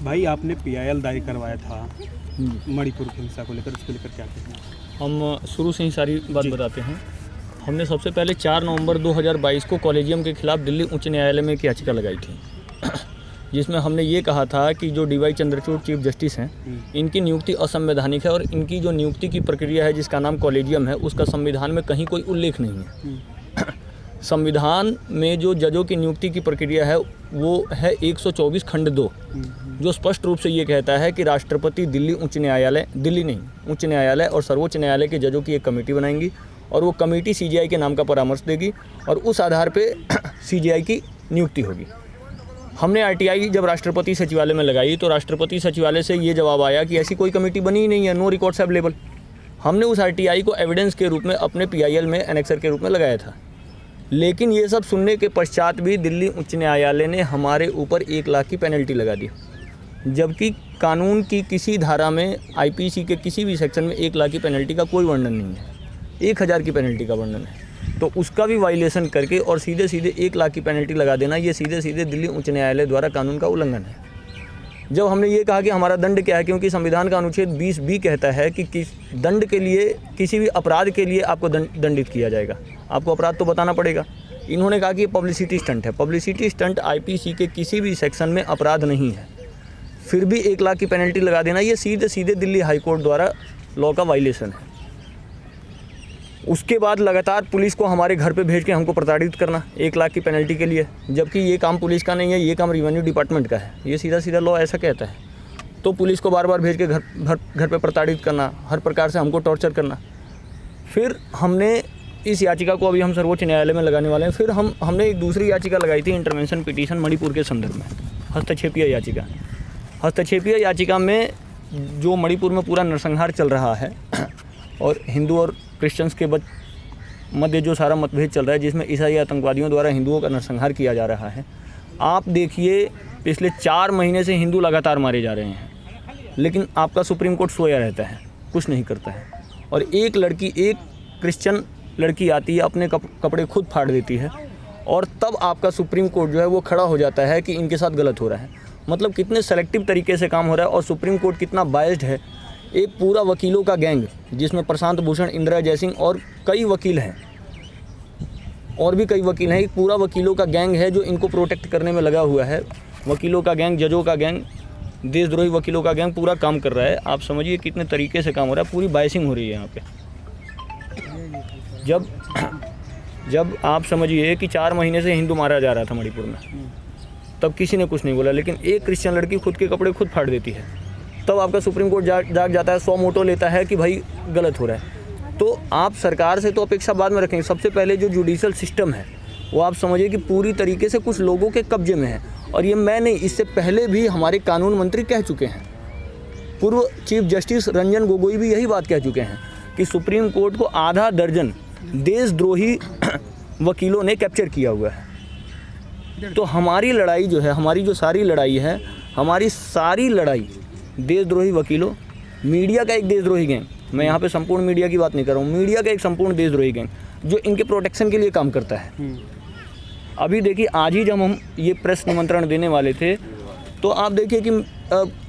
भाई आपने PIL दायर करवाया था मणिपुर की हिंसा को लेकर, उसको लेकर क्या कहते हैं? हम शुरू से ही सारी बात बताते हैं। हमने सबसे पहले 4 नवंबर 2022 को कॉलेजियम के खिलाफ दिल्ली उच्च न्यायालय में एक याचिका लगाई थी, जिसमें हमने ये कहा था कि जो DY चंद्रचूड़ चीफ जस्टिस हैं, इनकी नियुक्ति असंवैधानिक है और इनकी जो नियुक्ति की प्रक्रिया है जिसका नाम कॉलेजियम है, उसका संविधान में कहीं कोई उल्लेख नहीं है। संविधान में जो जजों की नियुक्ति की प्रक्रिया है वो है 124 खंड 2, जो स्पष्ट रूप से ये कहता है कि राष्ट्रपति दिल्ली उच्च न्यायालय और सर्वोच्च न्यायालय के जजों की एक कमेटी बनाएंगी और वो कमेटी CJI के नाम का परामर्श देगी और उस आधार पे CJI की नियुक्ति होगी। हमने RTI जब राष्ट्रपति सचिवालय में लगाई तो राष्ट्रपति सचिवालय से ये जवाब आया कि ऐसी कोई कमेटी बनी ही नहीं है, नो रिकॉर्ड्स अवेलेबल। हमने उस RTI को एविडेंस के रूप में अपने PIL में एनेक्सर के रूप में लगाया था, लेकिन ये सब सुनने के पश्चात भी दिल्ली उच्च न्यायालय ने हमारे ऊपर 1 लाख की पेनल्टी लगा दी, जबकि कानून की किसी धारा में IPC के किसी भी सेक्शन में 1 लाख की पेनल्टी का कोई वर्णन नहीं है, 1000 की पेनल्टी का वर्णन है। तो उसका भी वायलेशन करके और सीधे 1 लाख की पेनल्टी लगा देना, ये सीधे दिल्ली उच्च न्यायालय द्वारा कानून का उल्लंघन है। जब हमने ये कहा कि हमारा दंड क्या है, क्योंकि संविधान का अनुच्छेद 20B कहता है कि किस दंड के लिए, किसी भी अपराध के लिए आपको दंडित किया जाएगा, आपको अपराध तो बताना पड़ेगा। इन्होंने कहा कि ये पब्लिसिटी स्टंट है। पब्लिसिटी स्टंट IPC के किसी भी सेक्शन में अपराध नहीं है, फिर भी 1 लाख की पेनल्टी लगा देना, ये सीधे दिल्ली हाई कोर्ट द्वारा लॉ का वायलेशन है। उसके बाद लगातार पुलिस को हमारे घर पे भेज के हमको प्रताड़ित करना 1 लाख की पेनल्टी के लिए, जबकि ये काम पुलिस का नहीं है, ये काम रेवेन्यू डिपार्टमेंट का है। ये सीधा लॉ ऐसा कहता है। तो पुलिस को बार भेज के घर पे प्रताड़ित करना, हर प्रकार से हमको टॉर्चर करना। फिर हमने इस याचिका को अभी हम सर्वोच्च न्यायालय में लगाने वाले हैं। फिर हमने एक दूसरी याचिका लगाई थी, इंटरवेंशन पिटीशन मणिपुर के संदर्भ में, हस्तक्षेपीय याचिका। हस्तक्षेपीय याचिका में जो मणिपुर में पूरा नरसंहार चल रहा है और हिंदू और क्रिश्चियंस के मध्य जो सारा मतभेद चल रहा है, जिसमें ईसाई आतंकवादियों द्वारा हिंदुओं का नरसंहार किया जा रहा है। आप देखिए, पिछले 4 महीने से हिंदू लगातार मारे जा रहे हैं, लेकिन आपका सुप्रीम कोर्ट सोया रहता है, कुछ नहीं करता है। और एक क्रिश्चियन लड़की आती है, अपने कपड़े खुद फाड़ देती है, और तब आपका सुप्रीम कोर्ट जो है वो खड़ा हो जाता है कि इनके साथ गलत हो रहा है। मतलब कितने सेलेक्टिव तरीके से काम हो रहा है, और सुप्रीम कोर्ट कितना बायस्ड है। एक पूरा वकीलों का गैंग, जिसमें प्रशांत भूषण, इंदिरा जयसिंह और कई वकील हैं, और भी कई वकील हैं, एक पूरा वकीलों का गैंग है जो इनको प्रोटेक्ट करने में लगा हुआ है। वकीलों का गैंग, जजों का गैंग, देशद्रोही वकीलों का गैंग पूरा काम कर रहा है। आप समझिए कितने तरीके से काम हो रहा है, पूरी बायसिंग हो रही है यहाँ पे। जब आप समझिए कि 4 महीने से हिंदू मारा जा रहा था मणिपुर में, तब किसी ने कुछ नहीं बोला, लेकिन एक क्रिश्चियन लड़की खुद के कपड़े खुद फाड़ देती है, तब आपका सुप्रीम कोर्ट जाग जाता है, 100 मोटो लेता है कि भाई गलत हो रहा है। तो आप सरकार से तो अपेक्षा बाद में रखेंगे, सबसे पहले जो जुडिशल सिस्टम है वो आप समझिए कि पूरी तरीके से कुछ लोगों के कब्जे में है। और ये मैं नहीं, इससे पहले भी हमारे कानून मंत्री कह चुके हैं, पूर्व चीफ जस्टिस रंजन गोगोई भी यही बात कह चुके हैं कि सुप्रीम कोर्ट को आधा दर्जन देशद्रोही वकीलों ने कैप्चर किया हुआ है। तो हमारी लड़ाई जो है, हमारी जो सारी लड़ाई है, हमारी सारी लड़ाई देशद्रोही वकीलों, मीडिया का एक देशद्रोही गैंग, मैं यहाँ पे संपूर्ण मीडिया की बात नहीं कर रहा हूँ, मीडिया का एक संपूर्ण देशद्रोही गैंग जो इनके प्रोटेक्शन के लिए काम करता है। अभी देखिए, आज ही जब हम ये प्रेस निमंत्रण देने वाले थे, तो आप देखिए कि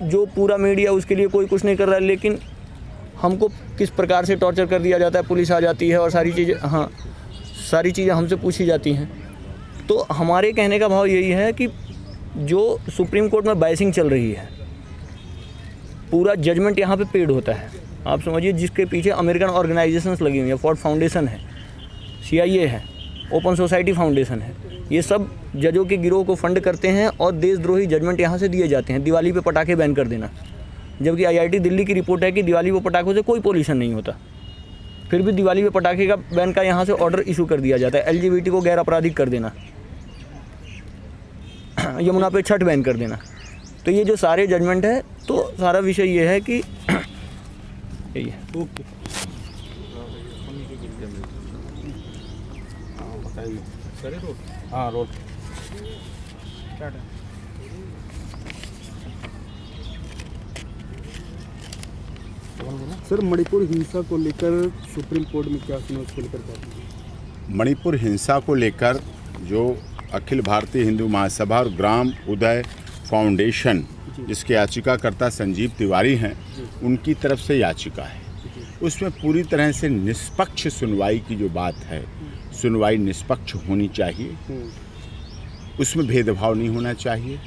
जो पूरा मीडिया उसके लिए कोई कुछ नहीं कर रहा है, लेकिन हमको किस प्रकार से टॉर्चर कर दिया जाता है, पुलिस आ जाती है और सारी चीज़ें हमसे पूछी जाती हैं। तो हमारे कहने का भाव यही है कि जो सुप्रीम कोर्ट में बायसिंग चल रही है, पूरा जजमेंट यहाँ पे पेड होता है। आप समझिए, जिसके पीछे अमेरिकन ऑर्गेनाइजेशंस लगी हुई हैं, फोर्ड फाउंडेशन है, CIA है, ओपन सोसाइटी फाउंडेशन है, ये सब जजों के गिरोह को फंड करते हैं और देशद्रोही जजमेंट यहाँ से दिए जाते हैं। दिवाली पे पटाखे बैन कर देना, जबकि IIT दिल्ली की रिपोर्ट है कि दिवाली पे पटाखों से कोई पोल्यूशन नहीं होता, फिर भी दिवाली पे पटाखे का बैन का यहाँ से ऑर्डर इशू कर दिया जाता है। LGBT को गैर आपराधिक कर देना, यमुना पे छठ बैन कर देना। तो ये जो सारे जजमेंट है, तो सारा विषय ये है कि यही है। ओके, हाँ, रोड सर, मणिपुर हिंसा को लेकर सुप्रीम कोर्ट में क्या सुना, उसको लेकर क्या? मणिपुर हिंसा को लेकर जो अखिल भारतीय हिंदू महासभा और ग्राम उदय फाउंडेशन जिसके याचिकाकर्ता संजीव तिवारी हैं, उनकी तरफ से याचिका है। उसमें पूरी तरह से निष्पक्ष सुनवाई की जो बात है, सुनवाई निष्पक्ष होनी चाहिए, उसमें भेदभाव नहीं होना चाहिए।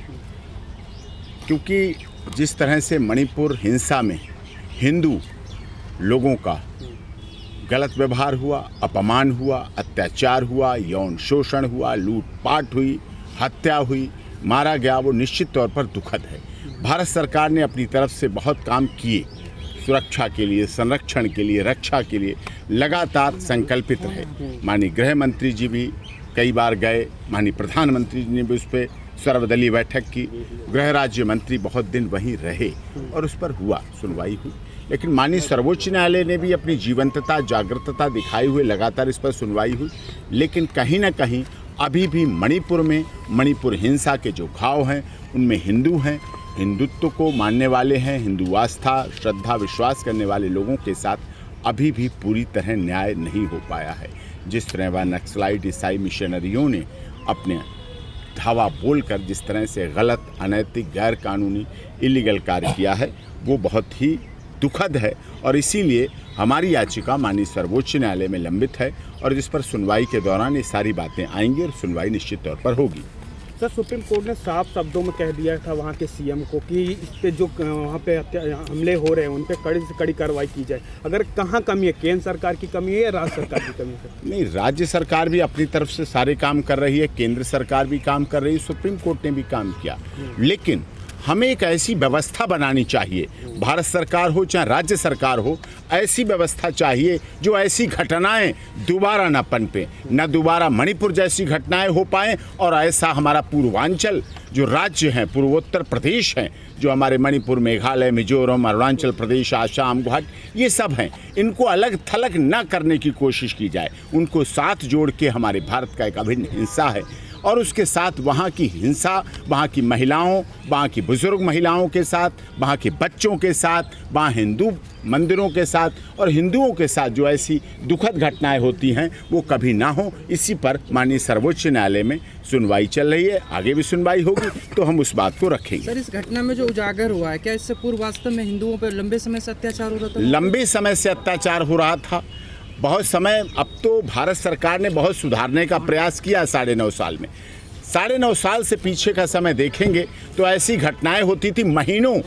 क्योंकि जिस तरह से मणिपुर हिंसा में हिंदू लोगों का गलत व्यवहार हुआ, अपमान हुआ, अत्याचार हुआ, यौन शोषण हुआ, लूटपाट हुई, हत्या हुई, मारा गया, वो निश्चित तौर पर दुखद है। भारत सरकार ने अपनी तरफ से बहुत काम किए, सुरक्षा के लिए, संरक्षण के लिए, रक्षा के लिए लगातार संकल्पित रहे। माननीय गृह मंत्री जी भी कई बार गए, माननीय प्रधानमंत्री जी ने भी उस पर सर्वदलीय बैठक की, गृह राज्य मंत्री बहुत दिन वहीं रहे और उस पर हुआ, सुनवाई हुई। लेकिन माननीय सर्वोच्च न्यायालय ने भी अपनी जीवंतता, जागृतता दिखाए हुए लगातार इस पर सुनवाई हुई। लेकिन कहीं ना कहीं अभी भी मणिपुर में मणिपुर हिंसा के जो घाव हैं, उनमें हिंदू हैं, हिंदुत्व को मानने वाले हैं, हिंदू आस्था, श्रद्धा, विश्वास करने वाले लोगों के साथ अभी भी पूरी तरह न्याय नहीं हो पाया है। जिस तरह वह नक्सलाइट ईसाई मिशनरियों ने अपने धावा बोलकर जिस तरह से गलत, अनैतिक, गैर कानूनी, इलीगल कार्य किया है, वो बहुत ही दुखद है। और इसीलिए हमारी याचिका माननीय सर्वोच्च न्यायालय में लंबित है और जिस पर सुनवाई के दौरान ये सारी बातें आएंगी और सुनवाई निश्चित तौर पर होगी। सर, सुप्रीम कोर्ट ने साफ शब्दों में कह दिया था वहाँ के सीएम को कि इस पे जो वहाँ पे हमले हो रहे हैं उन पे कड़ी से कड़ी कार्रवाई की जाए। अगर कहाँ कमी है, केंद्र सरकार की कमी है या राज्य सरकार की कमी है? नहीं, राज्य सरकार भी अपनी तरफ से सारे काम कर रही है, केंद्र सरकार भी काम कर रही है, सुप्रीम कोर्ट ने भी काम किया। लेकिन हमें एक ऐसी व्यवस्था बनानी चाहिए, भारत सरकार हो चाहे राज्य सरकार हो, ऐसी व्यवस्था चाहिए जो ऐसी घटनाएं दोबारा न पनपे, न दोबारा मणिपुर जैसी घटनाएं हो पाएं और ऐसा हमारा पूर्वांचल जो राज्य हैं, पूर्वोत्तर प्रदेश हैं, जो हमारे मणिपुर, मेघालय, मिजोरम, अरुणाचल प्रदेश, आसाम, गुवाहाटी, ये सब हैं, इनको अलग थलग न करने की कोशिश की जाए। उनको साथ जोड़ के हमारे भारत का एक अभिन्न हिस्सा है और उसके साथ वहाँ की हिंसा, वहाँ की महिलाओं, वहाँ की बुजुर्ग महिलाओं के साथ, वहाँ के बच्चों के साथ, वहाँ हिंदू मंदिरों के साथ और हिंदुओं के साथ जो ऐसी दुखद घटनाएं होती हैं वो कभी ना हो। इसी पर माननीय सर्वोच्च न्यायालय में सुनवाई चल रही है, आगे भी सुनवाई होगी तो हम उस बात को रखेंगे। सर, इस घटना में जो उजागर हुआ है, क्या इससे पूर्व वास्तव में हिंदुओं पर लंबे समय से अत्याचार हो रहा था? लंबे समय से अत्याचार हो रहा था, बहुत समय। अब तो भारत सरकार ने बहुत सुधारने का प्रयास किया 9.5 साल में। 9.5 साल से पीछे का समय देखेंगे तो ऐसी घटनाएं होती थी, महीनों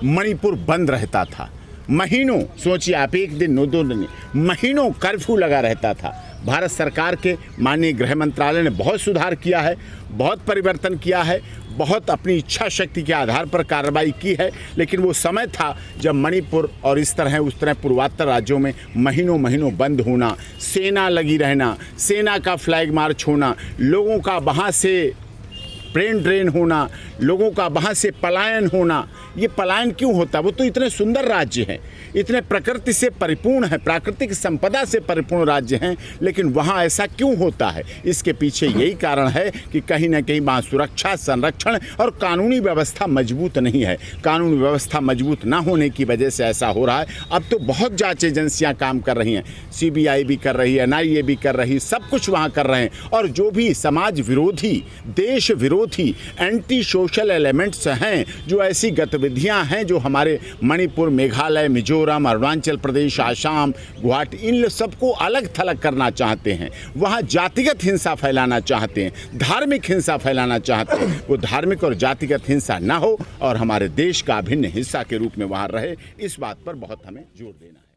मणिपुर बंद रहता था, महीनों, सोचिए आप, एक दिन, 2 दिन, महीनों कर्फ्यू लगा रहता था। भारत सरकार के माननीय गृह मंत्रालय ने बहुत सुधार किया है, बहुत परिवर्तन किया है, बहुत अपनी इच्छा शक्ति के आधार पर कार्रवाई की है। लेकिन वो समय था जब मणिपुर और इस तरह उस तरह पूर्वोत्तर राज्यों में महीनों महीनों बंद होना, सेना लगी रहना, सेना का फ्लैग मार्च होना, लोगों का वहाँ से ब्रेन ड्रेन होना, लोगों का वहाँ से पलायन होना। ये पलायन क्यों होता? वो तो इतने सुंदर राज्य हैं, इतने प्रकृति से परिपूर्ण है, प्राकृतिक संपदा से परिपूर्ण राज्य हैं, लेकिन वहाँ ऐसा क्यों होता है? इसके पीछे यही कारण है कि कहीं ना कहीं वहाँ सुरक्षा, संरक्षण और कानूनी व्यवस्था मजबूत नहीं है। कानूनी व्यवस्था मजबूत ना होने की वजह से ऐसा हो रहा है। अब तो बहुत जांच एजेंसियाँ काम कर रही हैं, CBI भी कर रही है, NIA भी कर रही है, सब कुछ वहाँ कर रहे हैं। और जो भी समाज विरोधी, देश विरोधी, एंटी सोशल एलिमेंट्स हैं, जो ऐसी गतिविधियां हैं जो हमारे मणिपुर, मेघालय, मिजोरम, अरुणाचल प्रदेश, आसाम, गुवाहाटी, इन सबको अलग थलग करना चाहते हैं, वहाँ जातिगत हिंसा फैलाना चाहते हैं, धार्मिक हिंसा फैलाना चाहते हैं, वो धार्मिक और जातिगत हिंसा ना हो और हमारे देश का अभिन्न हिस्सा के रूप में वहाँ रहे, इस बात पर बहुत हमें जोर देना है।